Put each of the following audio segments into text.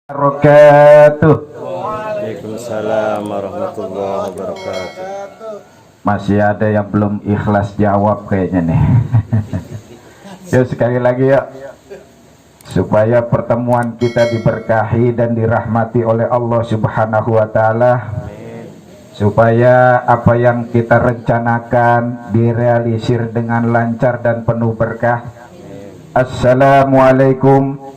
Wabarakatuh. Waalaikumsalam warahmatullahi wabarakatuh. Masih ada yang belum ikhlas jawab kayaknya nih. Yuk sekali lagi ya, supaya pertemuan kita diberkahi dan dirahmati oleh Allah Subhanahu wa Ta'ala, supaya apa yang kita rencanakan direalisir dengan lancar dan penuh berkah. Assalamualaikum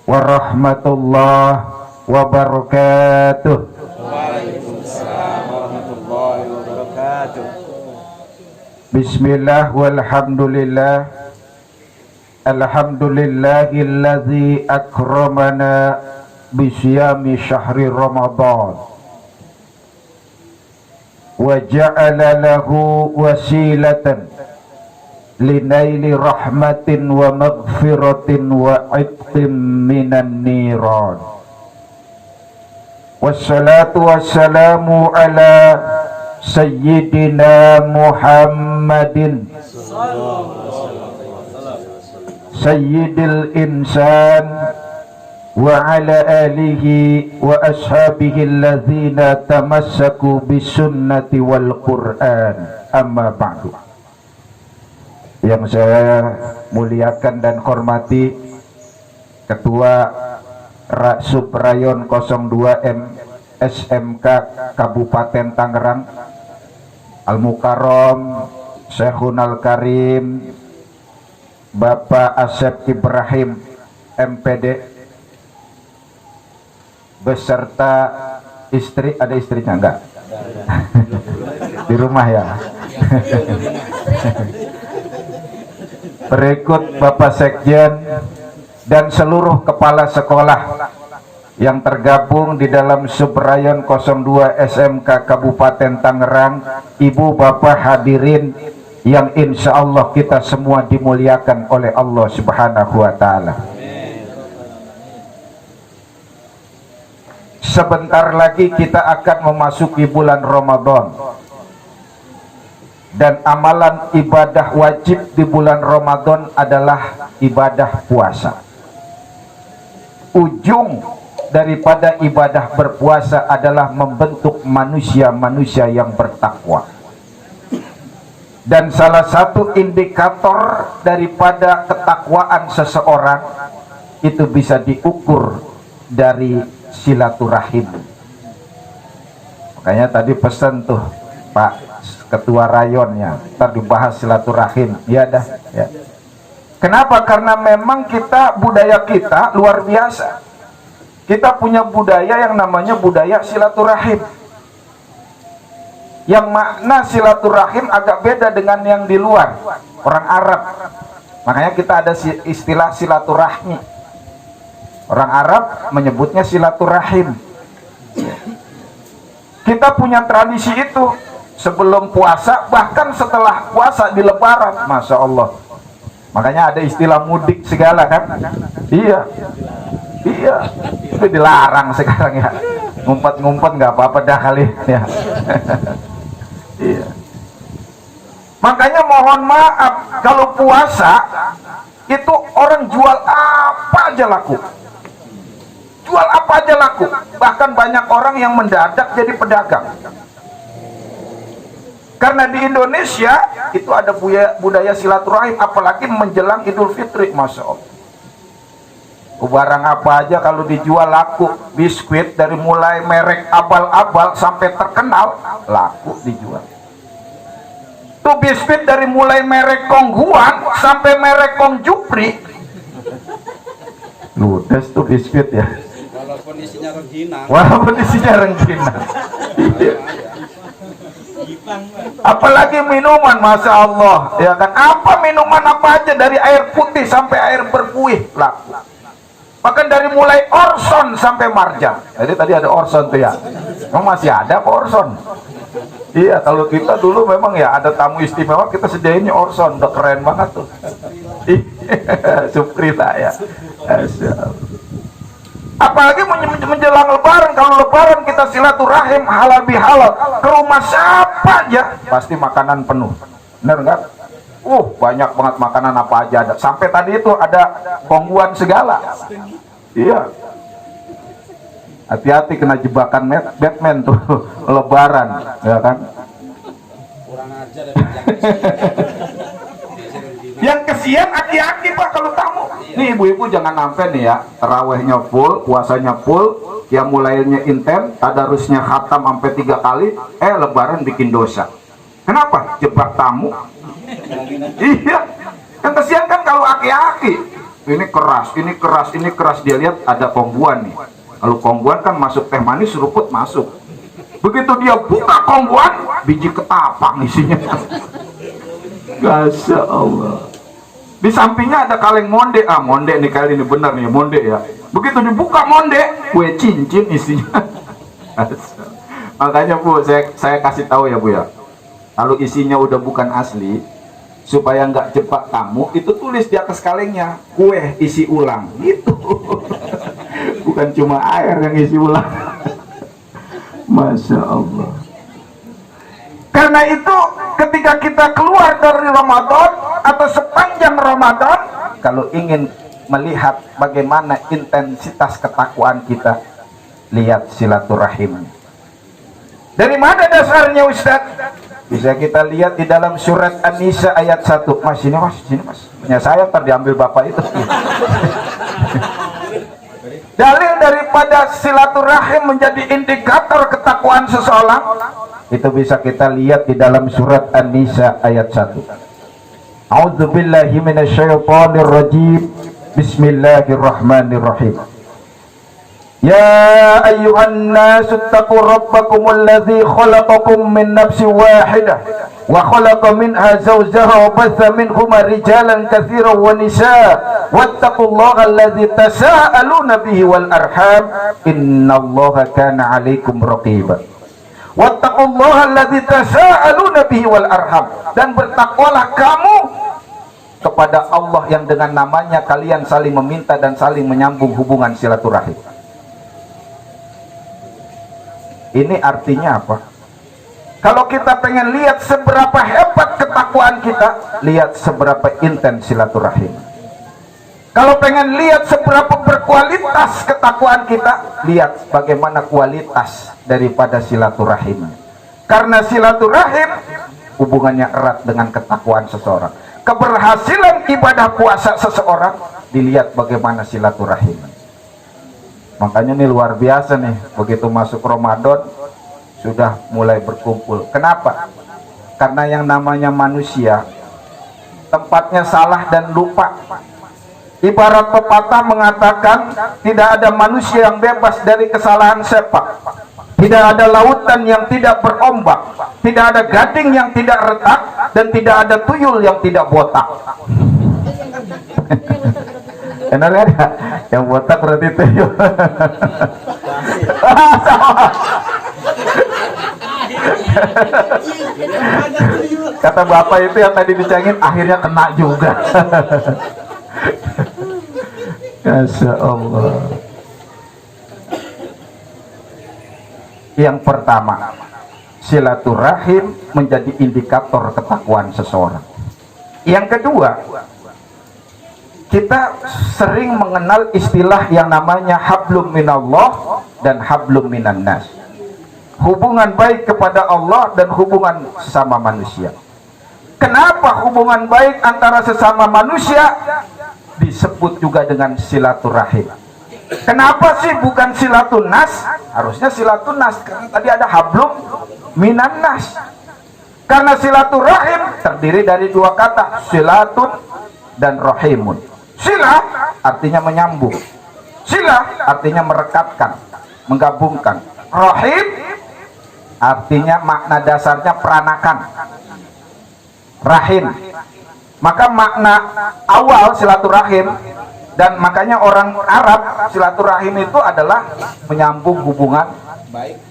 warahmatullahi wabarakatuh. Waalaikumsalam warahmatullahi wabarakatuh. Bismillah walhamdulillah. Alhamdulillahilladzi akramana bisyami syahri Ramadan wa ja'ala lahu wasilatan linaili rahmatin wa maghfiratin wa itqim minan niran. Wassalatu wassalamu ala sayyidina Muhammadin sayyidil insan wa ala alihi wa ashabihi alladzina tamassaku bisunnati wal Qur'an. Amma ba'du. Yang saya muliakan dan hormati Ketua Subrayon 02M SMK Kabupaten Tangerang, Al-Mukarram Syekhun Al-Karim Bapak Asep Ibrahim MPD beserta istri. Ada istrinya enggak? Di rumah ya. Berikut Bapak Sekjen dan seluruh kepala sekolah yang tergabung di dalam Subrayon 02 SMK Kabupaten Tangerang, Ibu Bapak hadirin yang insya Allah kita semua dimuliakan oleh Allah Subhanahu wa Ta'ala. Sebentar lagi kita akan memasuki bulan Ramadan, dan amalan ibadah wajib di bulan Ramadan adalah ibadah puasa. Ujung daripada ibadah berpuasa adalah membentuk manusia-manusia yang bertakwa. Dan salah satu indikator daripada ketakwaan seseorang itu bisa diukur dari silaturahim. Makanya tadi pesan tuh Pak Ketua Rayonnya, ntar dibahas silaturahim. Ya dah ya. Kenapa? Karena memang kita, budaya kita luar biasa. Kita punya budaya yang namanya budaya silaturahim, yang makna silaturahim agak beda dengan yang di luar, orang Arab. Makanya kita ada istilah silaturahmi. Orang Arab menyebutnya silaturahim. Kita punya tradisi itu sebelum puasa, bahkan setelah puasa di Lebaran, Masya Allah. Makanya ada istilah mudik segala kan. Iya, itu dilarang sekarang ya. Ngumpet-ngumpet nggak apa-apa dah kali ya. Iya. Makanya mohon maaf, kalau puasa itu orang jual apa aja laku. Jual apa aja laku. Bahkan banyak orang yang mendadak jadi pedagang. Karena di Indonesia itu ada budaya silaturahim, apalagi menjelang Idul Fitri, Masya Allah. Barang apa aja kalau dijual laku. Biskuit dari mulai merek abal-abal sampai terkenal laku dijual. Tuh biskuit dari mulai merek Kongguan sampai merek Kong Jupri ludes tuh biskuit ya. Walaupun isinya rengginang. Apalagi minuman, Masya Allah ya kan. Apa minuman apa aja, dari air putih sampai air berkuih laku. Bahkan dari mulai Orson sampai Marjan. Jadi tadi ada Orson tuh ya. Memang masih ada apa Orson? Iya, kalau kita dulu memang ya ada tamu istimewa, kita sediainnya Orson. Udah keren banget tuh. Suprita ya. Apalagi menjelang Lebaran. Kalau Lebaran kita silaturahim halal bihalal, ke rumah siapa aja pasti makanan penuh. Bener nggak? Banyak banget makanan apa aja ada. Sampai tadi itu ada kongguan segala. Iya. Hati-hati kena jebakan Batman tuh lebaran, ya kan? Kurang ajar ya. Yang kesian aki-aki Pak kalau tamu. Nih ibu-ibu jangan sampai nih ya, tarawehnya full, puasanya full, yang mulainya intens, tadarusnya khatam sampai 3 kali, lebaran bikin dosa. Kenapa? Jebak tamu. Iya. Yang kesian kan kalau aki-aki. Ini keras, ini keras, ini keras, dia lihat ada kongguan nih. Kalau kongguan kan masuk teh manis, seruput masuk. Begitu dia buka kongguan, biji ketapang isinya. Masya Allah. Di sampingnya ada kaleng monde. Monde nih kali ini benar nih, monde ya. Begitu dibuka monde, kue cincin isinya. Makanya Bu, saya kasih tahu ya Bu ya. Kalau isinya udah bukan asli, supaya nggak jebak tamu, itu tulis di atas kalengnya, kue isi ulang. Gitu. Bukan cuma air yang isi ulang. Masya Allah. Karena itu ketika kita keluar dari Ramadan atau sepanjang Ramadan, kalau ingin melihat bagaimana intensitas ketakwaan kita, lihat silaturahim. Dari mana dasarnya Ustaz? Bisa kita lihat di dalam surat An-Nisa ayat 1. Mas, sini mas, sini mas. Punya saya ntar diambil bapak itu. Dalil daripada silaturahim menjadi indikator ketakwaan seseorang, itu bisa kita lihat di dalam surat An-Nisa ayat 1. A'udzubillahi minasyaitonirrajim. Bismillahirrahmanirrahim. Ya ayyuhan nasu taqu rabbakumul ladzi khalaqakum min nafsin wahidah wa khalaqa minha zawjaha wa batha minhuma rijalan katsiran wa nisaa wattaqullaha alladzi tasaaluna bihi wal arham innallaha kana 'alaikum raqiba. Wattaqullaha alladzi tasaaluna bihi wal arham, dan bertakwalah kamu kepada Allah yang dengan namanya kalian saling meminta dan saling menyambung hubungan silaturahim. Ini artinya apa? Kalau kita pengen lihat seberapa hebat ketakwaan kita, lihat seberapa intens silaturahim. Kalau pengen lihat seberapa berkualitas ketakwaan kita, lihat bagaimana kualitas daripada silaturahim. Karena silaturahim hubungannya erat dengan ketakwaan seseorang. Keberhasilan ibadah puasa seseorang dilihat bagaimana silaturahim. Makanya ini luar biasa nih, begitu masuk Ramadan sudah mulai berkumpul. Kenapa? Karena yang namanya manusia tempatnya salah dan lupa. Ibarat pepatah mengatakan tidak ada manusia yang bebas dari kesalahan sepak. Tidak ada lautan yang tidak berombak, tidak ada gading yang tidak retak, dan tidak ada tuyul yang tidak botak. Enak ya? Yang botak berarti tuyul. Sama. Kata bapak itu yang tadi dicengin akhirnya kena juga. Masya Allah. Yang pertama, silaturahim menjadi indikator ketakwaan seseorang. Yang kedua, kita sering mengenal istilah yang namanya hablum minallah dan hablum minan nas. Hubungan baik kepada Allah dan hubungan sesama manusia. Kenapa hubungan baik antara sesama manusia disebut juga dengan silaturahim? Kenapa sih bukan silatunas? Harusnya silatunas, karena tadi ada hablum minan nas. Karena silaturahim terdiri dari dua kata, silatun dan rahimun. Sila artinya menyambung, sila artinya merekatkan, menggabungkan. Rahim artinya makna dasarnya peranakan. Rahim, maka makna awal silaturahim, dan makanya orang Arab silaturahim itu adalah menyambung hubungan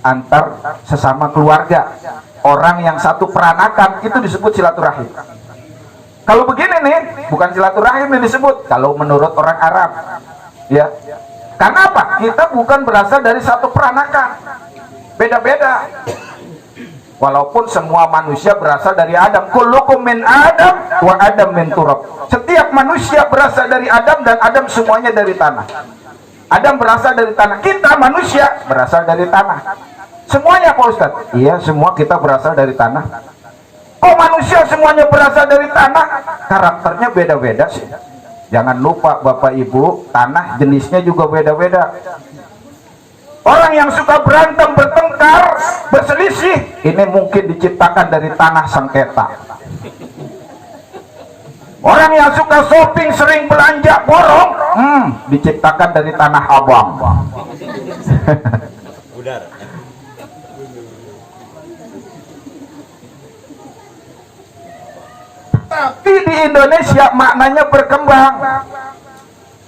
antar sesama keluarga. Orang yang satu peranakan itu disebut silaturahim. Kalau begini nih, bukan silaturahim yang disebut kalau menurut orang Arab. Ya. Karena apa? Kita bukan berasal dari satu peranakan. Beda-beda. Walaupun semua manusia berasal dari Adam. Kullukum min Adam wa Adam min turab. Setiap manusia berasal dari Adam dan Adam semuanya dari tanah. Adam berasal dari tanah. Kita manusia berasal dari tanah. Semuanya Pak Ustadz? Iya, semua kita berasal dari tanah. Kok manusia semuanya berasal dari tanah? Karakternya beda-beda sih. Jangan lupa Bapak Ibu, tanah jenisnya juga beda-beda. Orang yang suka berantem, bertengkar, berselisih, ini mungkin diciptakan dari tanah sengketa. Orang yang suka shopping, sering belanja, borong, diciptakan dari tanah abang. Tapi di Indonesia maknanya berkembang.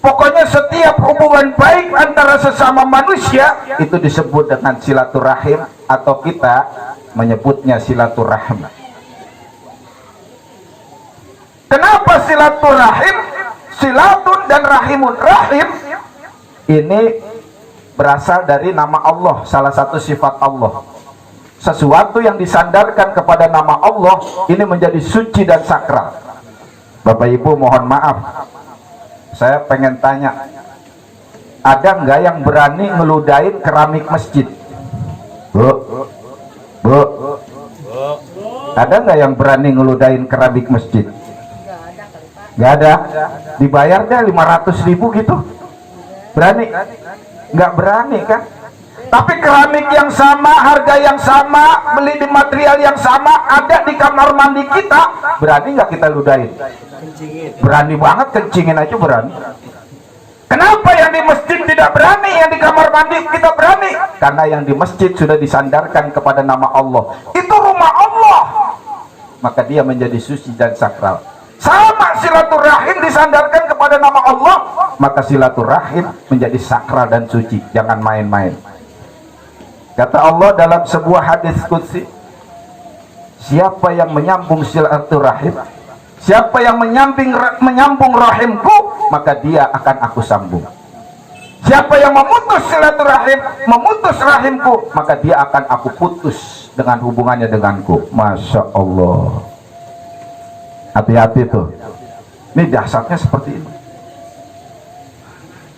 Pokoknya setiap hubungan baik antara sesama manusia itu disebut dengan silaturahim, atau kita menyebutnya silaturahim. Kenapa silaturahim? Silatun dan rahimun. Rahim ini berasal dari nama Allah, salah satu sifat Allah. Sesuatu yang disandarkan kepada nama Allah ini menjadi suci dan sakral. Bapak Ibu mohon maaf, saya pengen tanya, ada nggak yang berani ngeludahin keramik masjid? Bu, ada nggak yang berani ngeludahin keramik masjid? Nggak ada. Dibayar deh 500.000 gitu. Berani? Nggak berani kan? Tapi keramik yang sama, harga yang sama, beli di material yang sama, ada di kamar mandi kita, berani nggak kita ludahin? Berani banget, kencingin aja berani. Kenapa yang di masjid tidak berani, yang di kamar mandi kita berani? Karena yang di masjid sudah disandarkan kepada nama Allah. Itu rumah Allah, maka dia menjadi suci dan sakral. Sama silaturahim disandarkan kepada nama Allah, maka silaturahim menjadi sakral dan suci. Jangan main-main. Kata Allah dalam sebuah hadis qudsi, siapa yang menyambung silaturahim, siapa yang menyambung rahimku, maka dia akan aku sambung. Siapa yang memutus silaturahim, memutus rahimku, maka dia akan aku putus dengan hubungannya denganku. Masya Allah. Hati-hati tuh. Ini dahsyatnya seperti ini.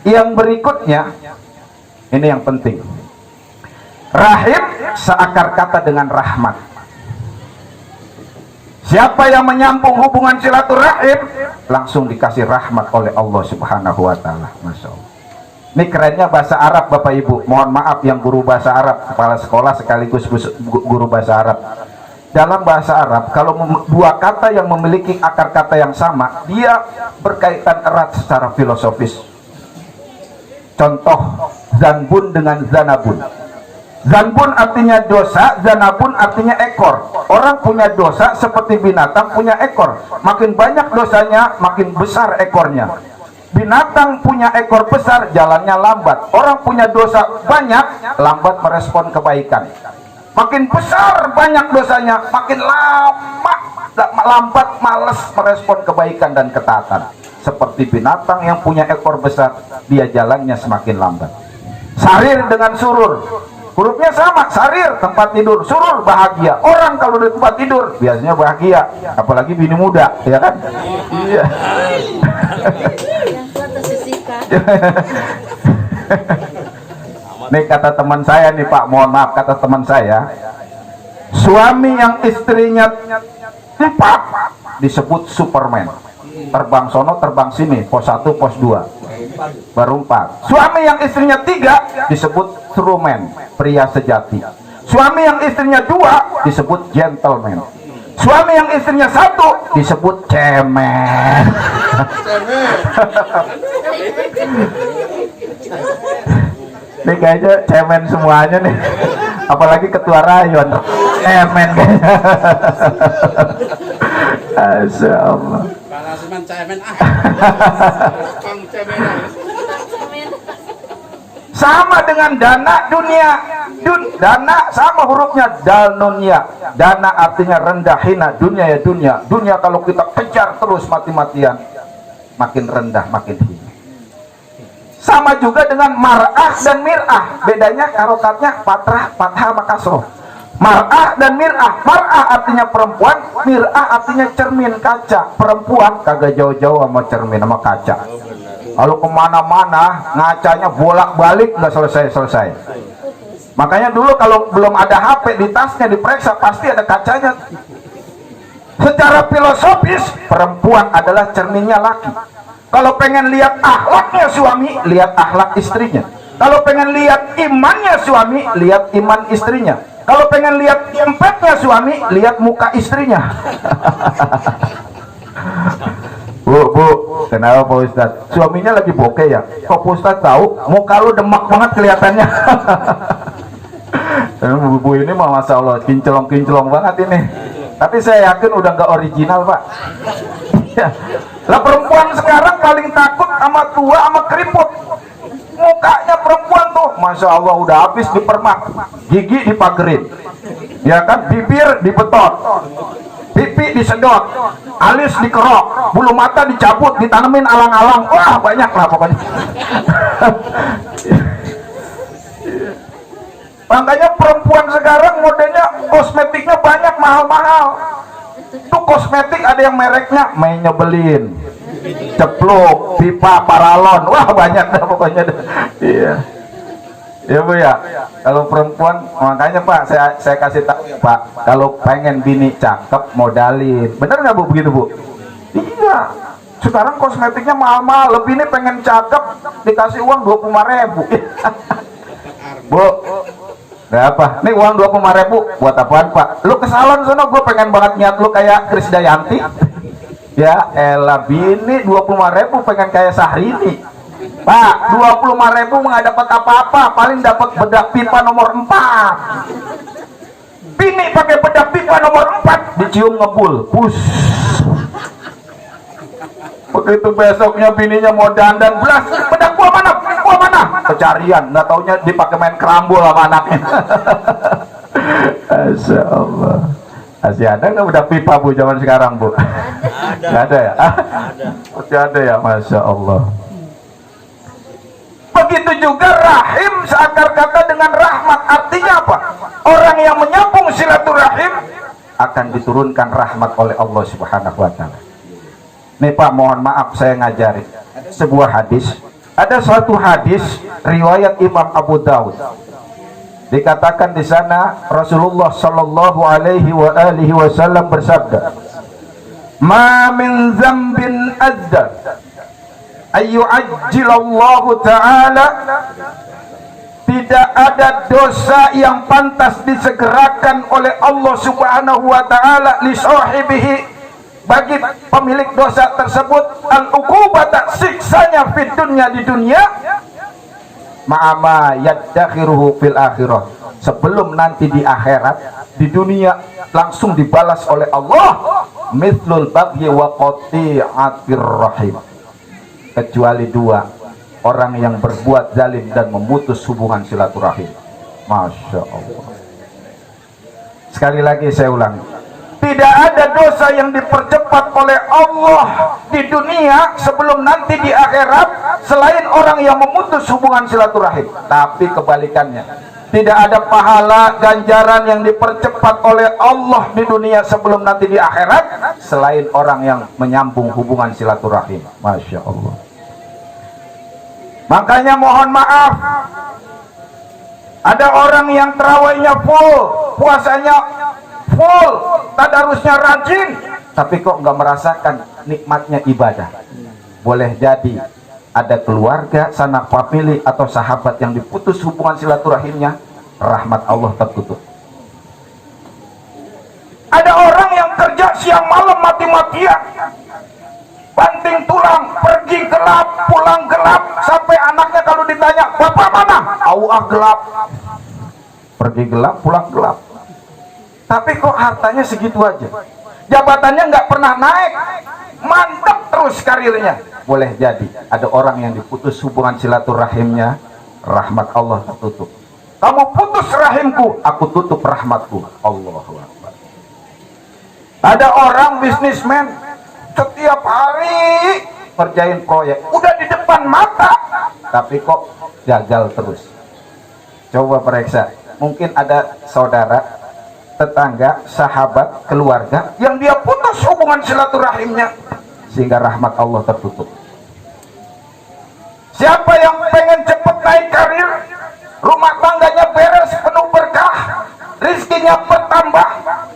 Yang berikutnya, ini yang penting. Rahim seakar kata dengan rahmat. Siapa yang menyambung hubungan silaturahim, langsung dikasih rahmat oleh Allah Subhanahu wa Ta'ala. Masya Allah. Ini kerennya bahasa Arab Bapak Ibu. Mohon maaf yang guru bahasa Arab, kepala sekolah sekaligus guru bahasa Arab. Dalam bahasa Arab, kalau dua kata yang memiliki akar kata yang sama, dia berkaitan erat secara filosofis. Contoh, zanbun dengan zanabun. Zanbun artinya dosa, zanabun artinya ekor. Orang punya dosa seperti binatang punya ekor. Makin banyak dosanya, makin besar ekornya. Binatang punya ekor besar, jalannya lambat. Orang punya dosa banyak, lambat merespon kebaikan. Makin besar banyak dosanya, makin lambat malas merespon kebaikan dan ketaatan. Seperti binatang yang punya ekor besar, dia jalannya semakin lambat. Sarir dengan surur, hurufnya sama. Sarir tempat tidur, surur bahagia. Orang kalau di tempat tidur biasanya bahagia, apalagi bini muda, ya kan? Iya. Nih kata teman saya nih Pak, mohon maaf, kata teman saya, suami yang istrinya 4 disebut Superman. Terbang sono, terbang sini, pos 1, pos 2, baru 4. Suami yang istrinya 3 disebut true man, pria sejati. Suami yang istrinya 2 disebut gentleman. Suami yang istrinya 1 disebut cemen. Ini kayaknya cemen semuanya nih, apalagi ketua rayon cemen kayaknya. Masya Allah. Sama dengan dana dunia. Dana sama hurufnya danonia. Dana artinya rendah hina, dunia ya dunia. Dunia kalau kita kejar terus mati-matian, makin rendah, makin hina. Sama juga dengan mar'ah dan mir'ah. Bedanya harokatnya fathah sama kasroh. Mar'ah dan mir'ah. Mar'ah artinya perempuan, mir'ah artinya cermin, kaca. Perempuan kagak jauh-jauh sama cermin, sama kaca. Kalau kemana-mana ngacanya bolak-balik nggak selesai-selesai. Makanya dulu kalau belum ada HP di tasnya diperiksa pasti ada kacanya. Secara filosofis perempuan adalah cerminnya laki. Kalau pengen lihat akhlaknya suami, lihat akhlak istrinya. Kalau pengen lihat imannya suami, lihat iman istrinya. Kalau pengen lihat empatnya suami, lihat muka istrinya. Bu, kenapa Pak Ustadz? Suaminya lagi bokeh ya? Kok Pak Ustadz tahu? Muka lu demak banget kelihatannya. Bu ini mah Masya Allah kinclong-kinclong banget ini. Tapi saya yakin udah nggak original Pak. Lah perempuan sekarang paling takut sama tua sama keriput. Mukanya perempuan tuh Masya Allah udah habis dipermak, gigi dipagerin, ya kan, bibir dibetot, pipi disedot, alis dikerok, bulu mata dicabut, ditanemin alang-alang, wah banyak lah pokoknya. Makanya perempuan sekarang modelnya kosmetiknya banyak mahal-mahal. Tuh kosmetik ada yang mereknya nyebelin, ceplok, pipa, paralon, wah banyak dah pokoknya. Iya, ya Bu ya. Kalau perempuan, makanya Pak, saya kasih tahu ya Pak, kalau pengen bini cakep modalin, bener nggak Bu begitu Bu? Iya. Sekarang kosmetiknya mahal-mahal, lebih ini pengen cakep dikasih uang 25.000. Bu, gak apa, nih uang 25.000 buat apaan Pak? Lu ke salon sana, gue pengen banget niat lu kayak Krisdayanti. Ya elah bini 25.000 pengen kayak Syahrini. Pak, 25.000 nggak dapat apa-apa, paling dapat bedak pipa nomor 4. Bini pakai bedak pipa nomor 4 dicium ngebul, pus. Begitu besoknya bininya mau dandan, belas bedak gua mana? Gua mana? Kecarian, nggak taunya dipakai main kerambol sama anaknya. Masya Allah. Masih ada nggak bedak pipa Bu zaman sekarang Bu? Ada. Nggak ada ya? Ada. Masih ada ya, Masya Allah. Begitu juga rahim seakar kata dengan rahmat. Artinya apa? Orang yang menyambung silaturahim akan diturunkan rahmat oleh Allah Subhanahu wa Ta'ala. Nih Pak, mohon maaf saya ngajari sebuah hadis. Ada suatu hadis riwayat Imam Abu Daud. Dikatakan di sana Rasulullah Shallallahu Alaihi Wasallam bersabda, "Ma min dzambin azza ayyu'ajjilallahu ta'ala." Tidak ada dosa yang pantas disegerakan oleh Allah Subhanahu wa Ta'ala li sahibihi, bagi pemilik dosa tersebut, al-uqubata, siksanya fid dunya, di dunia, ma'ama yaddakhiruhu fil akhirah, sebelum nanti di akhirat. Di dunia langsung dibalas oleh Allah, mithlul baghi wa qati'atir rahim, kecuali dua, orang yang berbuat zalim dan memutus hubungan silaturahim. Masya Allah. Sekali lagi saya ulangi, tidak ada dosa yang dipercepat oleh Allah di dunia sebelum nanti di akhirat selain orang yang memutus hubungan silaturahim. Tapi kebalikannya, tidak ada pahala ganjaran yang dipercepat oleh Allah di dunia sebelum nanti di akhirat selain orang yang menyambung hubungan silaturahim. Masya Allah. Makanya mohon maaf, ada orang yang terawihnya full, puasanya full, tadarusnya rajin, tapi kok nggak merasakan nikmatnya ibadah. Boleh jadi ada keluarga, sanak famili atau sahabat yang diputus hubungan silaturahimnya, rahmat Allah tertutup. Ada orang yang kerja siang malam mati-matian, banting tulang, pergi gelap, pulang gelap, sampai anaknya kalau ditanya, "Bapak mana?" Gelap. Pergi gelap, pulang gelap. Tapi kok hartanya segitu aja, jabatannya nggak pernah naik, mantap terus karirnya. Boleh jadi ada orang yang diputus hubungan silaturahimnya, rahmat Allah tertutup. Kamu putus rahimku, aku tutup rahmatku. Allahu Akbar. Ada orang bisnismen, setiap hari kerjain proyek, udah di depan mata, tapi kok gagal terus. Coba periksa, mungkin ada saudara, tetangga, sahabat, keluarga yang dia putus hubungan silaturahimnya sehingga rahmat Allah tertutup.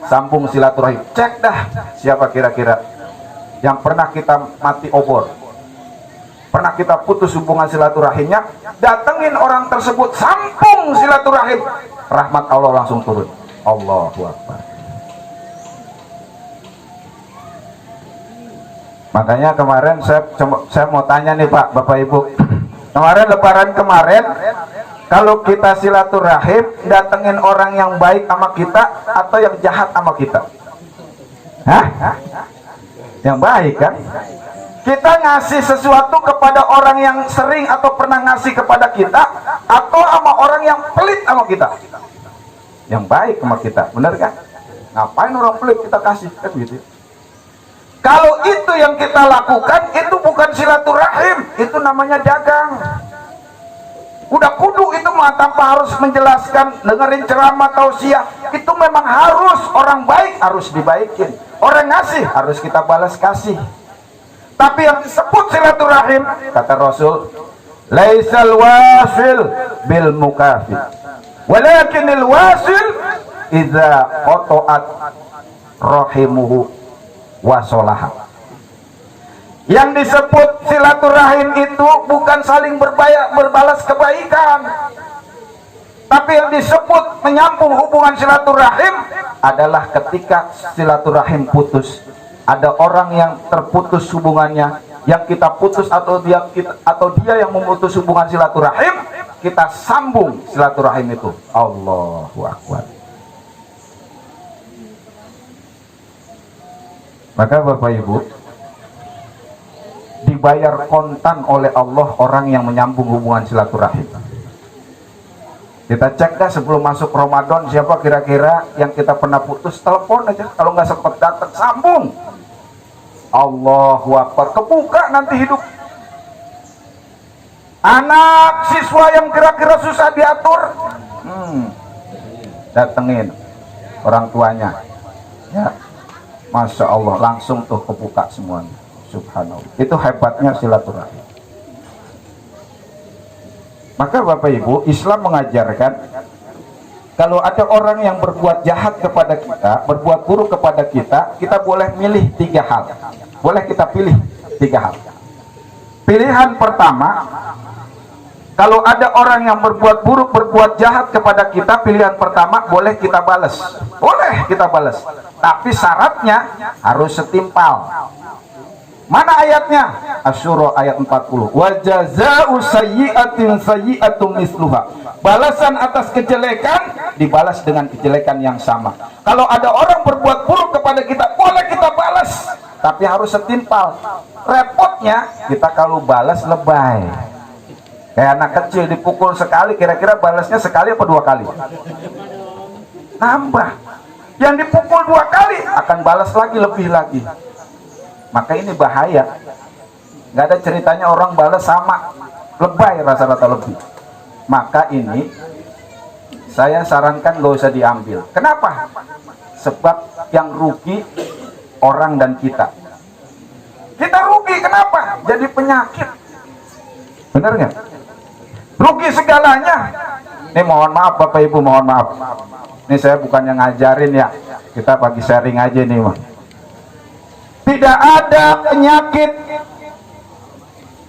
sambung silaturahim. Cek dah siapa kira-kira yang pernah kita mati obor, pernah kita putus hubungan silaturahimnya, datengin orang tersebut, sambung silaturahim, rahmat Allah langsung turun. Allahu Akbar. Makanya kemarin saya mau tanya nih Pak, Bapak Ibu, kemarin lebaran kemarin, kalau kita silaturahim, datengin orang yang baik sama kita atau yang jahat sama kita? Hah? Yang baik kan? Kita ngasih sesuatu kepada orang yang sering atau pernah ngasih kepada kita, atau sama orang yang pelit sama kita? Yang baik sama kita, bener kan? Ngapain orang pelit kita kasih, kan gitu. Kalau itu yang kita lakukan, itu bukan silaturahim, itu namanya dagang. Udah kudu itu mah, tanpa harus menjelaskan, dengerin ceramah tausiah, itu memang harus, orang baik harus dibaikin, orang ngasih harus kita balas kasih. Tapi yang disebut silaturahim, kata Rasul, laisal wasil bil mukafi, walakinil wasil idza qata'at rahimuhu wasolaha. Yang disebut silaturahim itu bukan saling berbalas kebaikan, tapi yang disebut menyambung hubungan silaturahim adalah ketika silaturahim putus, ada orang yang terputus hubungannya, yang kita putus atau dia yang memutus hubungan silaturahim, kita sambung silaturahim itu. Allahu Akbar. Maka Bapak Ibu, dibayar kontan oleh Allah orang yang menyambung hubungan silaturahim. Kita cek dah sebelum masuk Ramadan, siapa kira-kira yang kita pernah putus, telepon aja, kalau nggak sempat datang, sambung. Allahu Akbar, kebuka nanti hidup. Anak siswa yang kira-kira susah diatur, datengin orang tuanya, ya. Masya Allah, langsung tuh kebuka semuanya. Subhanallah, itu hebatnya silaturahim. Maka Bapak Ibu, Islam mengajarkan kalau ada orang yang berbuat jahat kepada kita, berbuat buruk kepada kita, kita boleh milih 3 hal. Boleh kita pilih 3 hal. Pilihan pertama, kalau ada orang yang berbuat buruk, berbuat jahat kepada kita, pilihan pertama boleh kita balas. Boleh kita balas. Tapi syaratnya harus setimpal. Mana ayatnya? Asy-Syura ayat 40. Wa jazaa'u sayyi'atin sayyi'atun misluha. Balasan atas kejelekan dibalas dengan kejelekan yang sama. Kalau ada orang berbuat buruk kepada kita, boleh kita balas, tapi harus setimpal. Repotnya kita kalau balas lebay. Kayak anak kecil dipukul sekali, kira-kira balasnya sekali apa 2 kali? Nambah. Yang dipukul 2 kali akan balas lagi, lebih lagi. Maka ini bahaya. Nggak ada ceritanya orang balas sama, lebay, rata-rata lebih. Maka ini saya sarankan gak usah diambil. Kenapa? Sebab yang rugi orang dan kita. Kita rugi, kenapa? Jadi penyakit. Bener nggak? Rugi segalanya. Ini mohon maaf Bapak Ibu, mohon maaf. Ini saya bukannya ngajarin ya, kita bagi sharing aja nih mah. Tidak ada penyakit,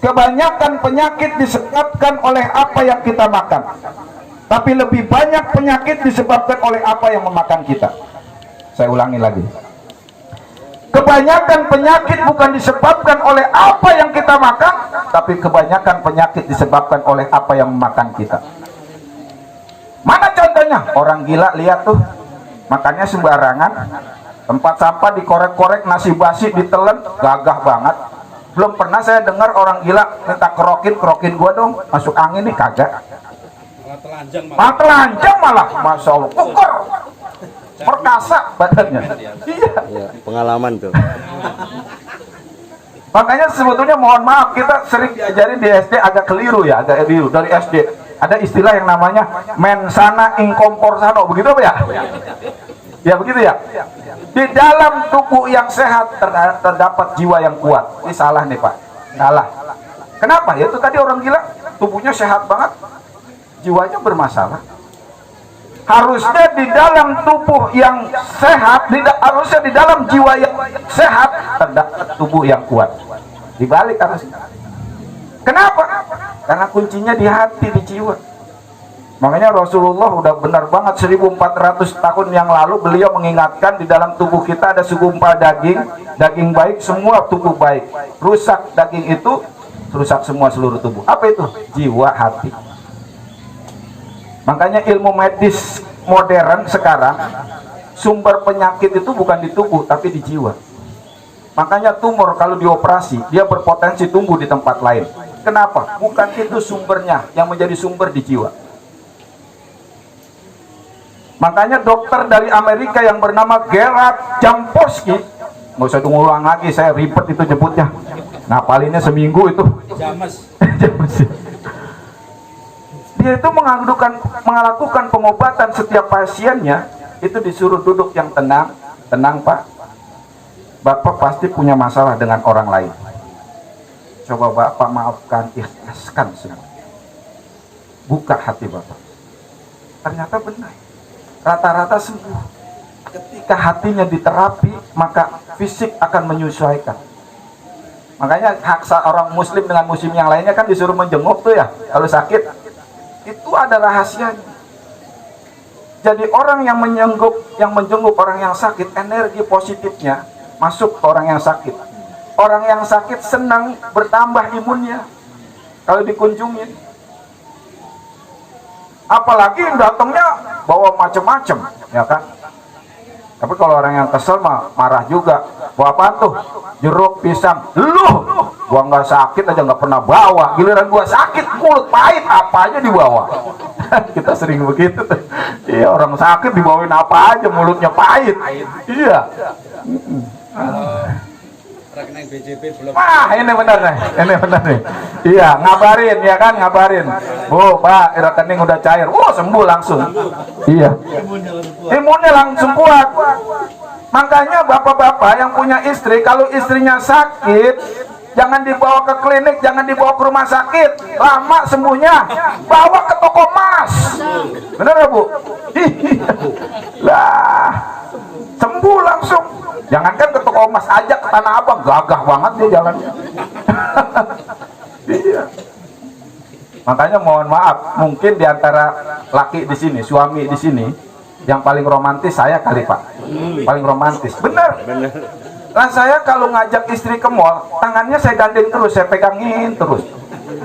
kebanyakan penyakit disebabkan oleh apa yang kita makan, tapi lebih banyak penyakit disebabkan oleh apa yang memakan kita. Saya ulangi lagi, kebanyakan penyakit bukan disebabkan oleh apa yang kita makan, tapi kebanyakan penyakit disebabkan oleh apa yang memakan kita. Mana contohnya? Orang gila, lihat tuh, makannya sembarangan, tempat sampah dikorek-korek, nasi basi ditelan, gagah banget. Belum pernah saya dengar orang gila minta kerokin gua dong, masuk angin nih, kagak. Malah telanjang malah, Masya Allah, ukur, perkasa badannya. Iya. Ya, pengalaman tuh. Makanya sebetulnya mohon maaf, kita sering diajarin di SD agak keliru ya, agak keliru dari SD. Ada istilah yang namanya mensana incorpore sano, begitu apa ya? Ya begitu ya. Di dalam tubuh yang sehat terdapat jiwa yang kuat. Ini salah nih Pak, salah. Kenapa? Ya itu tadi orang gila, tubuhnya sehat banget, jiwanya bermasalah. Harusnya di dalam tubuh yang sehat, harusnya di dalam jiwa yang sehat terdapat tubuh yang kuat. Dibalik harusnya. Kenapa? Karena kuncinya di hati, di jiwa. Makanya Rasulullah udah benar banget 1400 tahun yang lalu beliau mengingatkan di dalam tubuh kita ada segumpal daging, daging baik, semua tubuh baik. Rusak daging itu, rusak semua seluruh tubuh. Apa itu? Jiwa, hati. Makanya ilmu medis modern sekarang sumber penyakit itu bukan di tubuh tapi di jiwa. Makanya tumor kalau dioperasi dia berpotensi tumbuh di tempat lain. Kenapa? Bukan itu sumbernya, yang menjadi sumber di jiwa. Makanya dokter dari Amerika yang bernama Gerard Jampolsky, nggak usah diulang lagi, saya ribet itu nyebutnya. Ngapalinnya seminggu itu. James. Dia itu melakukan pengobatan setiap pasiennya, itu disuruh duduk yang tenang. Tenang Pak, Bapak pasti punya masalah dengan orang lain. Coba Bapak maafkan, ikhlaskan semua. Buka hati Bapak. Ternyata benar. Rata-rata sembuh. Ketika hatinya diterapi, maka fisik akan menyesuaikan. Makanya hak orang muslim dengan muslim yang lainnya kan disuruh menjenguk tuh ya, kalau sakit. Itu ada rahasianya. Jadi orang yang menjenguk orang yang sakit, energi positifnya masuk ke orang yang sakit. Orang yang sakit senang, bertambah imunnya kalau dikunjungi. Apalagi datangnya bawa macam-macam, ya kan? Tapi kalau orang yang kesel mah marah juga. Bawa apa tuh? Jeruk, pisang. Gua nggak sakit aja nggak pernah bawa. Giliran gua sakit, mulut pahit, apa aja dibawa. Kita sering begitu. Iya, orang sakit dibawain apa aja, mulutnya pahit. Iya. Rekening BJP belum. Wah, ini benar nih. Iya, ngabarin ya kan, ngabarin. Bu, Pak, rekening udah cair. Sembuh langsung. Iya. Imunnya langsung kuat. Makanya bapak-bapak yang punya istri, kalau istrinya sakit, jangan dibawa ke klinik, jangan dibawa ke rumah sakit. Lama sembuhnya, bawa ke toko emas. Benar ya, Bu? Lah, sembuh langsung. Jangankan ke toko emas, aja ke Tanah Abang, gagah banget dia jalannya. Iya. Makanya mohon maaf, mungkin diantara laki di sini, suami di sini, yang paling romantis saya kali Pak. Paling romantis, bener. Nah saya kalau ngajak istri ke mall, tangannya saya gandeng terus, saya pegangin terus.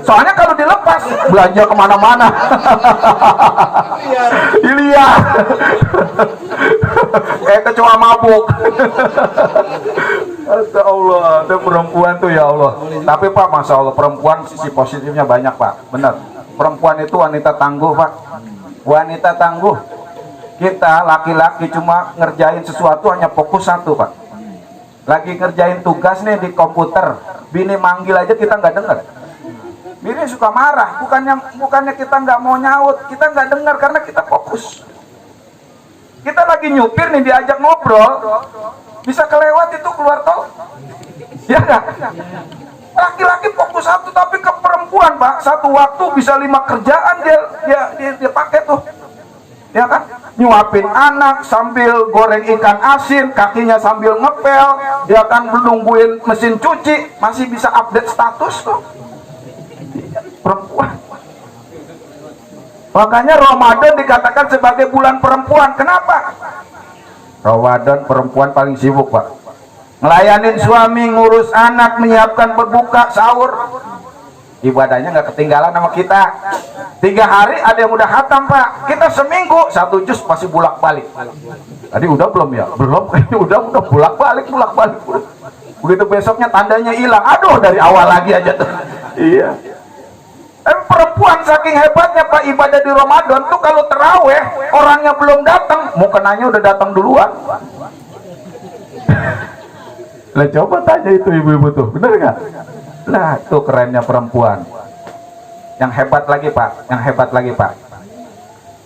Soalnya kalau dilepas, belanja kemana-mana. Iya. Kayak kecoa mabuk. Masya Allah, itu perempuan tuh ya Allah. Tapi Pak, Masya Allah, perempuan sisi positifnya banyak Pak. Benar, perempuan itu wanita tangguh Pak. Wanita tangguh. Kita laki-laki cuma ngerjain sesuatu hanya fokus satu Pak. Lagi ngerjain tugas nih di komputer, bini manggil aja kita nggak dengar. Bini suka marah, bukannya kita nggak mau nyaut, kita nggak dengar karena kita fokus. Kita lagi nyupir nih, diajak ngobrol, bisa kelewat itu keluar tol, ya nggak? Laki-laki fokus satu, tapi ke perempuan Pak, satu waktu bisa 5 kerjaan dia pakai tuh, ya kan? Nyuapin anak sambil goreng ikan asin, kakinya sambil ngepel, dia kan nungguin mesin cuci, masih bisa update status tuh. Perempuan. Makanya Ramadan dikatakan sebagai bulan perempuan. Kenapa? Ramadan perempuan paling sibuk Pak. Ngelayanin suami, ngurus anak, menyiapkan berbuka, sahur. Ibadahnya nggak ketinggalan sama kita. 3 hari ada yang udah hatam Pak. Kita seminggu 1 juz masih bolak-balik. Tadi udah belum ya? Belum, udah bolak-balik. Begitu besoknya tandanya hilang. Aduh, dari awal lagi aja tuh. Iya. Perempuan saking hebatnya Pak, ibadah di Ramadan tuh kalau terawih orangnya belum datang, mukenanya udah datang duluan. Lah coba tanya itu ibu-ibu tuh, bener nggak? Nah tuh kerennya perempuan. Yang hebat lagi Pak,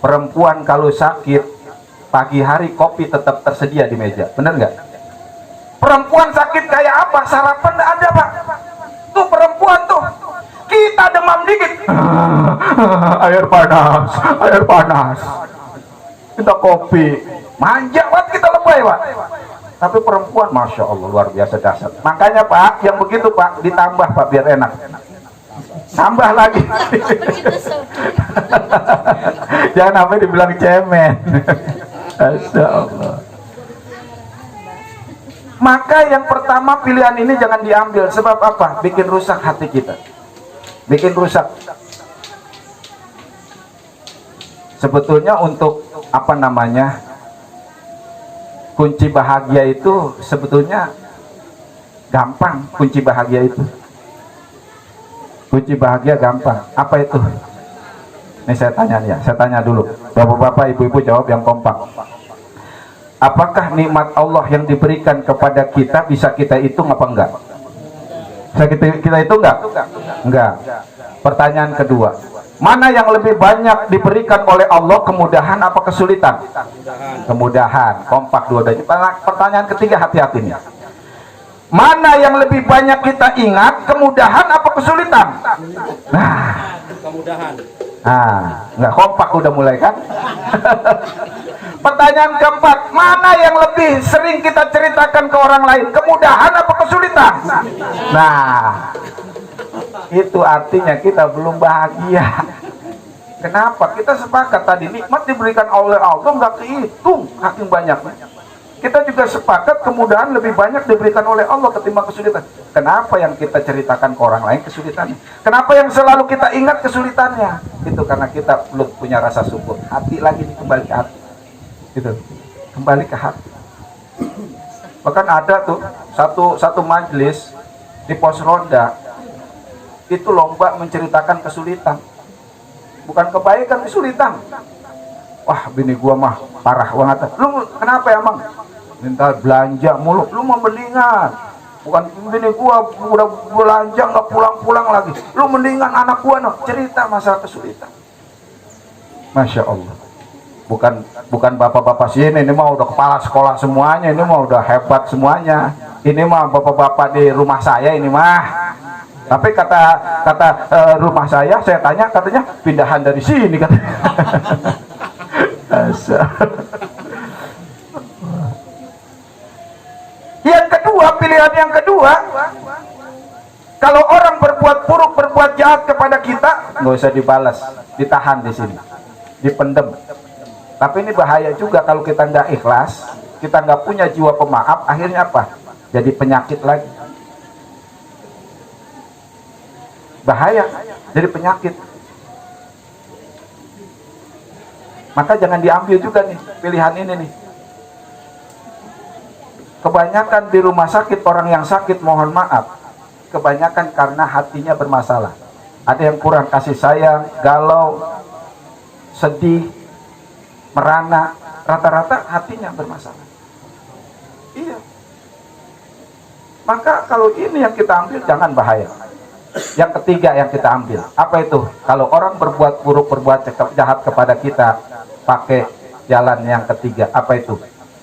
perempuan kalau sakit pagi hari kopi tetap tersedia di meja, bener nggak? Perempuan sakit kayak apa? Sarapan nggak ada Pak. Tuh perempuan tuh. Kita demam dikit, air panas. Minta kopi. Manja banget kita lebay, Pak. Tapi perempuan, Masya Allah, luar biasa dahsyat. Makanya Pak, yang begitu Pak, ditambah Pak, biar enak. Tambah lagi. Jangan sampai dibilang cemen. Masya Allah. Maka yang pertama, pilihan ini jangan diambil. Sebab apa? Bikin rusak hati kita. Bikin rusak. Sebetulnya untuk apa namanya, kunci bahagia itu sebetulnya gampang. Kunci bahagia itu, kunci bahagia gampang. Apa itu? Ini saya tanya nih ya, saya tanya dulu. Bapak-bapak, ibu-ibu jawab yang kompak. Apakah nikmat Allah yang diberikan kepada kita bisa kita hitung apa enggak? Bisa kita hitung enggak? Enggak. Pertanyaan kedua, mana yang lebih banyak diberikan oleh Allah, kemudahan apa kesulitan? Kemudahan. Kompak dua-duanya. Pertanyaan ketiga, hati-hati nih. Mana yang lebih banyak kita ingat, kemudahan apa kesulitan? Nah, Kemudahan. nggak kompak udah mulai kan? Pertanyaan keempat, mana yang lebih sering kita ceritakan ke orang lain, kemudahan apa kesulitan? Nah, itu artinya kita belum bahagia. Kenapa? Kita sepakat tadi nikmat diberikan oleh Allah nggak kehitung saking banyaknya. Kita juga sepakat kemudahan lebih banyak diberikan oleh Allah ketimbang kesulitan. Kenapa yang kita ceritakan ke orang lain kesulitannya? Kenapa yang selalu kita ingat kesulitannya? Itu karena kita belum punya rasa syukur. Hati lagi kembali ke hati. Gitu. Kembali ke hati. Bahkan ada tuh satu majelis di pos ronda itu lomba menceritakan kesulitan. Bukan kebaikan, kesulitan. Wah, bini gua mah parah banget. Lu kenapa ya, Mang? Minta belanja mulu. Lu mau mendingan. Bukan bini gua udah belanja nggak pulang-pulang lagi. Lu mendingan anak gua no cerita masalah kesulitan. Masya Allah. Bukan bapak-bapak sini, ini mah udah kepala sekolah semuanya, ini mah udah hebat semuanya. Ini mah bapak-bapak di rumah saya ini mah. Tapi kata rumah saya tanya, katanya pindahan dari sini katanya. Yang kedua, pilihan yang kedua, kalau orang berbuat buruk, berbuat jahat kepada kita, nggak usah dibalas, ditahan di sini, dipendem. Tapi ini bahaya juga kalau kita nggak ikhlas, kita nggak punya jiwa pemaaf, akhirnya apa? Jadi penyakit lagi. Bahaya, jadi penyakit. Maka jangan diambil juga nih pilihan ini nih. Kebanyakan di rumah sakit orang yang sakit, mohon maaf, kebanyakan karena hatinya bermasalah. Ada yang kurang kasih sayang, galau, sedih, merana, rata-rata hatinya bermasalah. Iya. Maka kalau ini yang kita ambil, jangan bahaya. Yang ketiga yang kita ambil, apa itu? Kalau orang berbuat buruk, berbuat jahat kepada kita, pakai jalan yang ketiga, apa itu?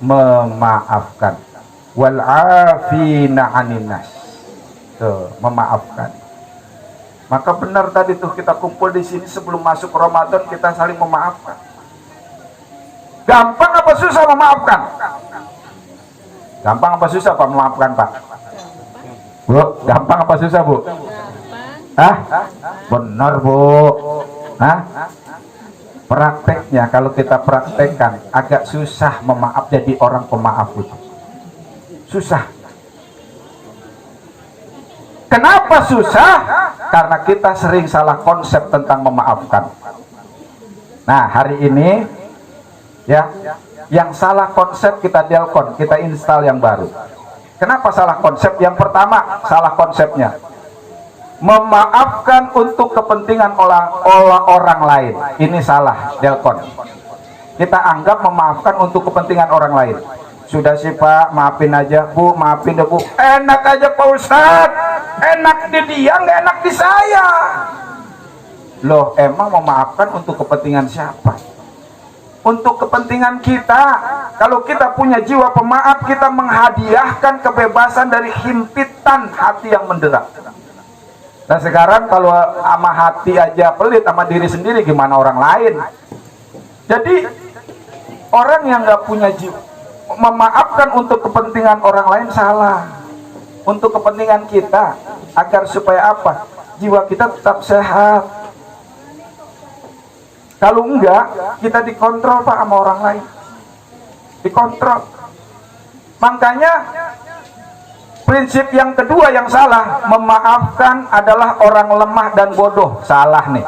Memaafkan. Wal afina 'anin nas. Tuh, memaafkan. Maka benar tadi tuh kita kumpul di sini sebelum masuk Ramadan, kita saling memaafkan. Gampang apa susah memaafkan? Gampang apa susah Pak memaafkan, Pak? Bu, gampang apa susah, Bu? Hah? Benar, Bu. Hah? Prakteknya kalau kita praktekkan agak susah memaaf, jadi orang pemaaf itu. Susah. Kenapa susah? Karena kita sering salah konsep tentang memaafkan. Nah, hari ini ya, yang salah konsep kita delkon, kita install yang baru. Kenapa salah konsep? Yang pertama, salah konsepnya memaafkan untuk kepentingan orang lain. Ini salah, delkon. Kita anggap memaafkan untuk kepentingan orang lain. Sudah sih Pak, maafin aja Bu, maafin deh Bu. Enak aja Pak Ustadz, enak di dia, nggak enak di saya. Loh, emang memaafkan untuk kepentingan siapa? Untuk kepentingan kita. Kalau kita punya jiwa pemaaf, kita menghadiahkan kebebasan dari himpitan hati yang mendera. Nah sekarang kalau sama hati aja pelit, sama diri sendiri gimana orang lain? Jadi Orang yang nggak punya jiwa, memaafkan untuk kepentingan orang lain salah. Untuk kepentingan kita, agar supaya apa? Jiwa kita tetap sehat. Kalau enggak, kita dikontrol Pak sama orang lain. Dikontrol. Makanya prinsip yang kedua yang salah, memaafkan adalah orang lemah dan bodoh. Salah nih.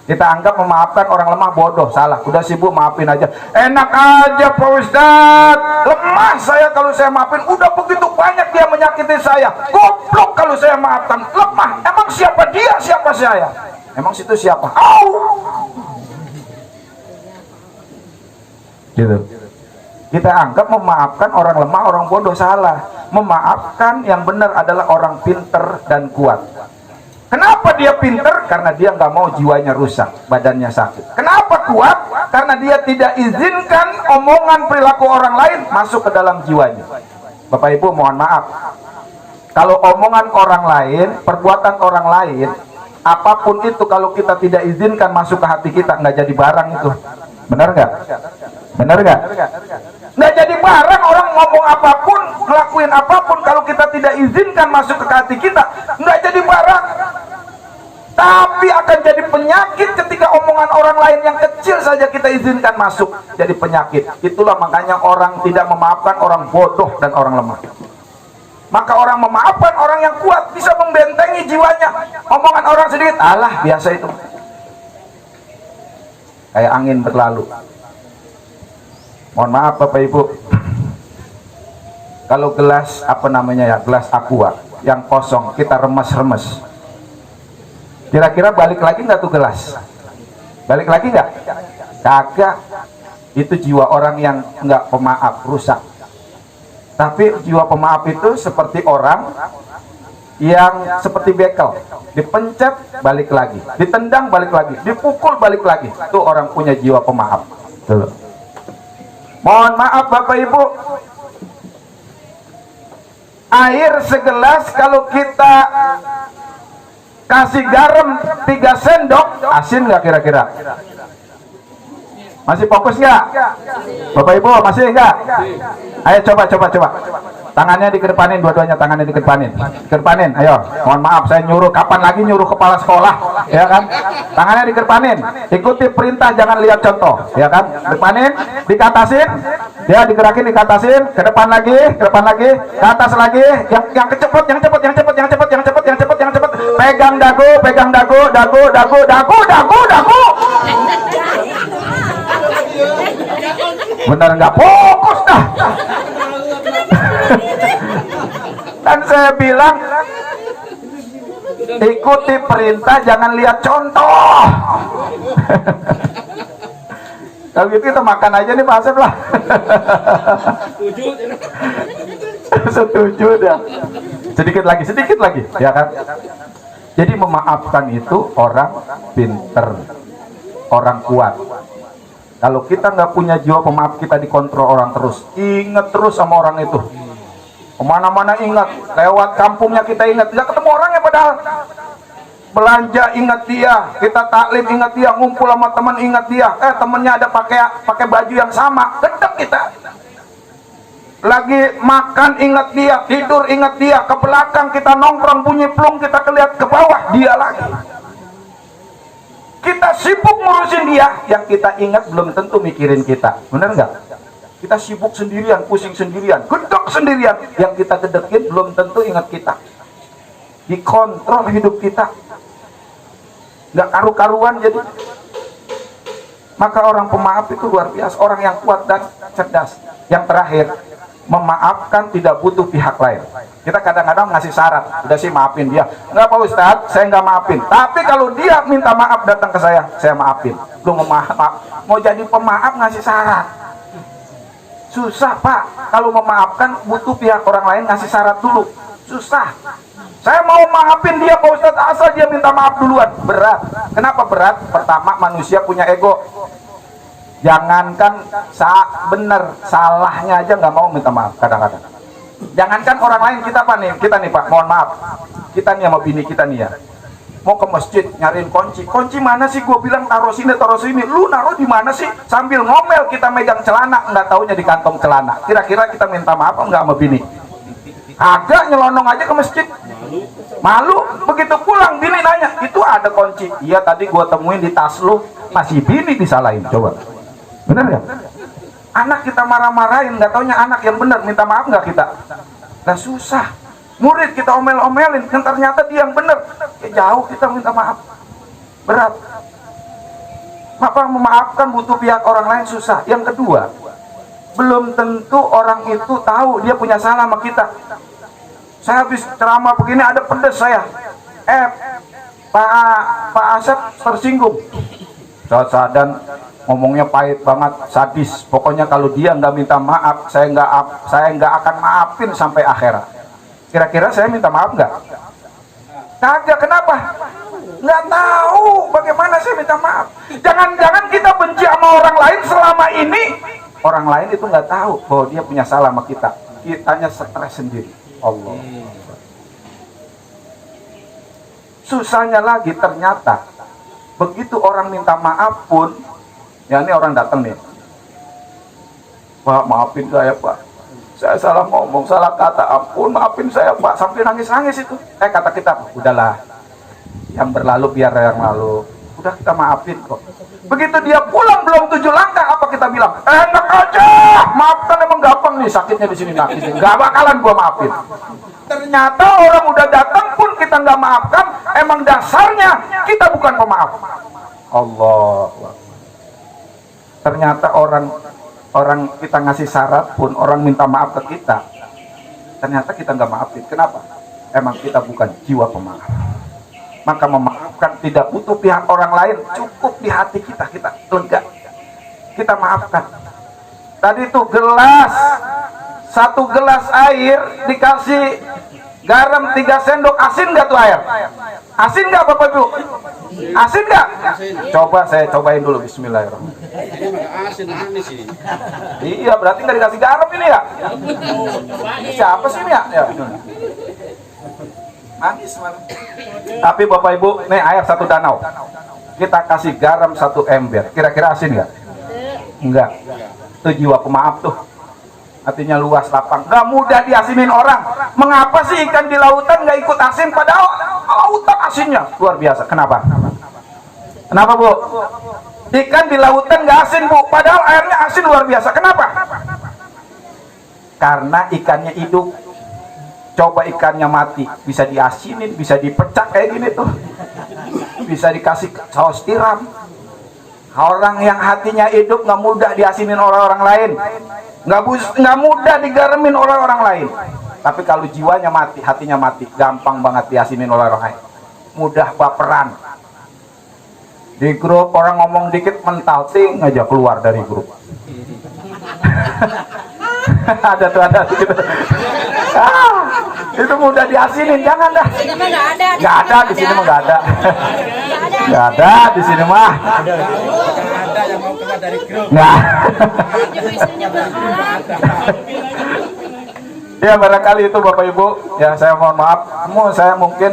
Kita anggap memaafkan orang lemah bodoh, salah. Udah sibuk maafin aja. Enak aja Pak Ustadz. Lemah saya kalau saya maafin. Udah begitu banyak dia menyakiti saya. Goblok kalau saya maafkan. Lemah. Emang siapa dia, siapa saya? Emang situ siapa? Au! Gitu. Kita anggap memaafkan orang lemah, orang bodoh, salah. Memaafkan yang benar adalah orang pinter dan kuat. Kenapa dia pinter? Karena dia nggak mau jiwanya rusak, badannya sakit. Kenapa kuat? Karena dia tidak izinkan omongan perilaku orang lain masuk ke dalam jiwanya. Bapak Ibu mohon maaf, kalau omongan orang lain, perbuatan orang lain, apapun itu kalau kita tidak izinkan masuk ke hati kita, nggak jadi barang itu. Benar nggak? Benar nggak? Nggak jadi barang. Orang ngomong apapun, ngelakuin apapun, kalau kita tidak izinkan masuk ke hati kita, nggak jadi barang. Tapi akan jadi penyakit ketika omongan orang lain yang kecil saja kita izinkan masuk, jadi penyakit. Itulah makanya orang tidak memaafkan orang bodoh dan orang lemah. Maka orang memaafkan orang yang kuat, bisa membentengi jiwanya. Omongan orang sedikit, alah biasa itu, kayak angin berlalu. Mohon maaf Bapak Ibu, kalau gelas apa namanya ya, gelas aqua yang kosong kita remes-remes, kira-kira balik lagi nggak tuh gelas? Balik lagi nggak? Kagak. Itu jiwa orang yang nggak pemaaf, rusak. Tapi jiwa pemaaf itu seperti orang yang seperti bekel, dipencet balik lagi, ditendang balik lagi, dipukul balik lagi. Itu orang punya jiwa pemaaf. Tuh. Mohon maaf Bapak Ibu, air segelas kalau kita kasih garam 3 sendok, asin nggak kira-kira? Masih fokus nggak? Bapak Ibu masih nggak? Ayo coba. Tangannya dikedepanin, dua-duanya tangannya dikedepanin. Kedepanin, ayo. Mohon maaf saya nyuruh, kapan lagi nyuruh kepala sekolah, ya kan? Tangannya dikedepanin. Ikuti perintah, jangan lihat contoh, ya kan? Depanin, dikatasin, ya digerakin, dikatasin, ke depan lagi, ke atas lagi, yang cepet. Pegang dagu. Bener nggak fokus dah. Kan saya bilang ikuti perintah, jangan lihat contoh. Kalau gitu kita makan aja nih Pak Asep lah. Setuju dah. Sedikit lagi, ya kan? Jadi memaafkan itu orang pinter, orang kuat. Kalau kita nggak punya jiwa pemaaf, kita dikontrol orang terus. Ingat terus sama orang itu. Kemana-mana ingat, lewat kampungnya kita ingat. Nggak ketemu orangnya padahal. Belanja ingat dia, kita taklim ingat dia, ngumpul sama teman ingat dia. Temennya ada pakai baju yang sama, gedek kita. Lagi makan ingat dia, tidur ingat dia, ke belakang kita nongkrong bunyi plung, kita kelihat ke bawah dia lagi. Kita sibuk ngurusin dia, yang kita ingat belum tentu mikirin kita. Bener nggak? Kita sibuk sendirian, pusing sendirian, gedek sendirian, yang kita gedekin belum tentu ingat kita. Dikontrol hidup kita, nggak karu-karuan jadi. Maka orang pemaaf itu luar biasa, orang yang kuat dan cerdas. Yang terakhir, memaafkan tidak butuh pihak lain. Kita kadang-kadang ngasih syarat, udah sih maafin dia. Enggak Pak Ustadz, saya nggak maafin. Tapi kalau dia minta maaf datang ke saya maafin. Lu mau jadi pemaaf ngasih syarat. Susah Pak, kalau memaafkan butuh pihak orang lain ngasih syarat dulu. Susah. Saya mau maafin dia Pak Ustadz, asal dia minta maaf duluan. Berat. Kenapa berat? Pertama, manusia punya ego. Jangankan bener, salahnya aja nggak mau minta maaf kadang-kadang. Jangankan orang lain, kita nih Pak, mohon maaf. Kita nih sama bini kita nih ya. mau ke masjid nyariin kunci. Kunci mana sih? Gue bilang taruh sini, lu naruh di mana sih? Sambil ngomel kita megang celana, nggak taunya di kantong celana. Kira-kira kita minta maaf nggak sama bini? Agak nyelonong aja ke masjid, malu. Begitu pulang bini nanya, itu ada kunci. Iya tadi gue temuin di tas lu. Masih bini disalahin. Coba bener ya? Anak kita marah-marahin, nggak taunya anak yang bener. Minta maaf nggak kita? Nah susah. Murid kita omel-omelin, yang ternyata dia yang bener. Ya, jauh kita minta maaf, berat. Apa memaafkan butuh pihak orang lain susah. Yang kedua, belum tentu orang itu tahu dia punya salah sama kita. Saya habis ceramah begini ada pedes saya. Pak Asep tersinggung. Dan ngomongnya pahit banget, sadis. Pokoknya kalau dia nggak minta maaf, saya nggak akan maafin sampai akhirat. Kira-kira saya minta maaf nggak? Kagak. Kenapa? Nggak tahu bagaimana saya minta maaf. Jangan-jangan kita benci sama orang lain selama ini. Orang lain itu nggak tahu bahwa dia punya salah sama kita. Kitanya stres sendiri. Allah. Susahnya lagi ternyata begitu orang minta maaf pun, ya ini orang datang nih. Pak, maafin saya Pak. Saya salah ngomong, salah kata, ampun, maafin saya Pak. Sampai nangis-nangis itu. Kata kita, udahlah, yang berlalu biar yang lalu. Udah kita maafin kok. Begitu dia pulang belum 7 langkah, apa kita bilang? Enak aja, maafkan, emang gampang nih, sakitnya di sini nakitin. Gak bakalan gua maafin. Ternyata orang udah datang pun kita nggak maafkan. Emang dasarnya kita bukan pemaaf. Allah. Ternyata orang kita ngasih syarat pun, orang minta maaf ke kita, ternyata kita nggak maafin. Kenapa? Emang kita bukan jiwa pemaaf. Maka memaafkan tidak butuh pihak orang lain, cukup di hati kita lega, kita maafkan. Tadi itu gelas, 1 gelas air dikasih garam 3 sendok, asin nggak tuh air? Asin nggak Bapak Ibu? Asin nggak? Coba saya cobain dulu, bismillahirrahmanirrahim. Ini mah asin manis ini. Iya, berarti nggak dikasih garam ini ya? Ini siapa sih ini ya? Manis mana? Tapi Bapak Ibu, nih air 1 danau. Kita kasih garam 1 ember. Kira-kira asin nggak? Enggak. Itu jiwa pemaaf tuh. Artinya luas, lapang. Gak mudah diasinin orang. Mengapa sih ikan di lautan gak ikut asin? Padahal lautan asinnya luar biasa. Kenapa? Kenapa Bu? Ikan di lautan gak asin Bu, padahal airnya asin luar biasa. Kenapa? Karena ikannya hidup. Coba ikannya mati, bisa diasinin, bisa dipecah kayak gini tuh. Bisa dikasih saus tiram. Orang yang hatinya hidup gak mudah diasinin orang lain. Nggak mudah digaramin oleh orang lain. Tapi kalau jiwanya mati, hatinya mati, gampang banget diasinin oleh orang lain. Mudah baperan. Di grup orang ngomong dikit mental ting aja keluar dari grup. ada gitu. Itu mudah diasinin, jangan dah. Nggak ada di sini mah nggak ada. Nggak ada di sini mah. Ada yang mau keluar dari grup. Nggak. Ya barangkali itu Bapak Ibu. Ya saya mohon maaf. Saya mungkin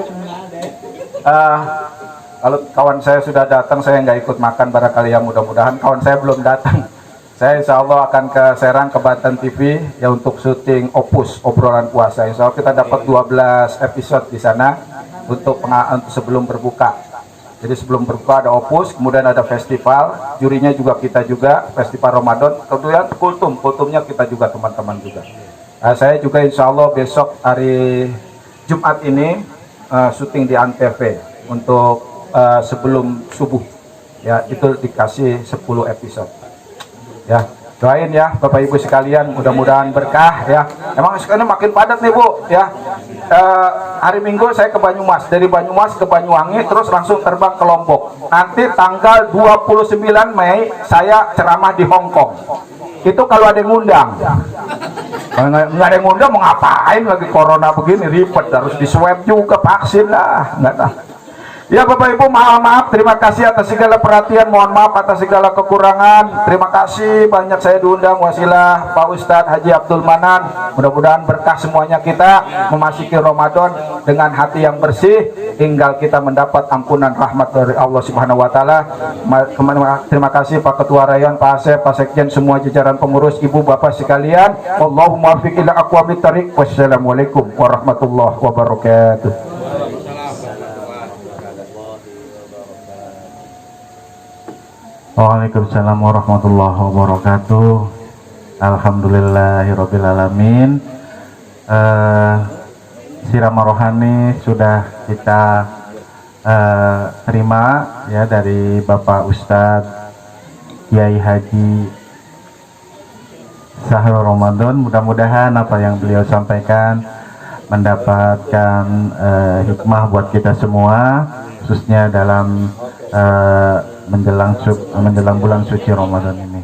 kalau kawan saya sudah datang, saya nggak ikut makan. Barangkali yang mudah-mudahan kawan saya belum datang. Saya insya Allah akan ke Serang, ke Banten TV ya untuk syuting Opus obrolan puasa. Insya Allah kita dapat 12 episode di sana untuk sebelum berbuka. Jadi sebelum berbuka ada Opus, kemudian ada festival, jurinya juga kita juga, festival Ramadan, kemudian kultumnya kita juga teman-teman juga. Saya juga insya Allah besok hari Jumat ini syuting di Antv untuk sebelum subuh. Ya itu dikasih 10 episode. Ya, doain ya Bapak Ibu sekalian, mudah-mudahan berkah ya. Emang sekarang makin padat nih Bu ya. Hari Minggu saya ke Banyumas, dari Banyumas ke Banyuwangi terus langsung terbang ke Lombok. Nanti tanggal 29 Mei saya ceramah di Hong Kong. Itu kalau ada yang ngundang. Kalau nggak ada yang ngundang mau ngapain lagi corona begini, ribet, harus di swab juga, vaksin lah, nggak tahu. Ya Bapak Ibu, maaf, terima kasih atas segala perhatian, mohon maaf atas segala kekurangan. Terima kasih banyak saya diundang wasilah Pak Ustadz Haji Abdul Manan. Mudah-mudahan berkah semuanya kita memasuki Ramadan dengan hati yang bersih, tinggal kita mendapat ampunan rahmat dari Allah Subhanahu wa taala. Terima kasih Pak Ketua Rayon, Pak Asep, Pak Sekjen, semua jajaran pengurus, Ibu Bapak sekalian. Allahumma muwaffiq ila aqwamit thariq. Wassalamualaikum warahmatullahi wabarakatuh. Waalaikumsalam warahmatullahi wabarakatuh. Alhamdulillahirabbil alamin. Sirama rohani sudah kita terima ya dari Bapak Ustadz Kiai Haji Sahrul Ramadan. Mudah-mudahan apa yang beliau sampaikan mendapatkan hikmah buat kita semua, khususnya dalam menjelang bulan suci Ramadan ini.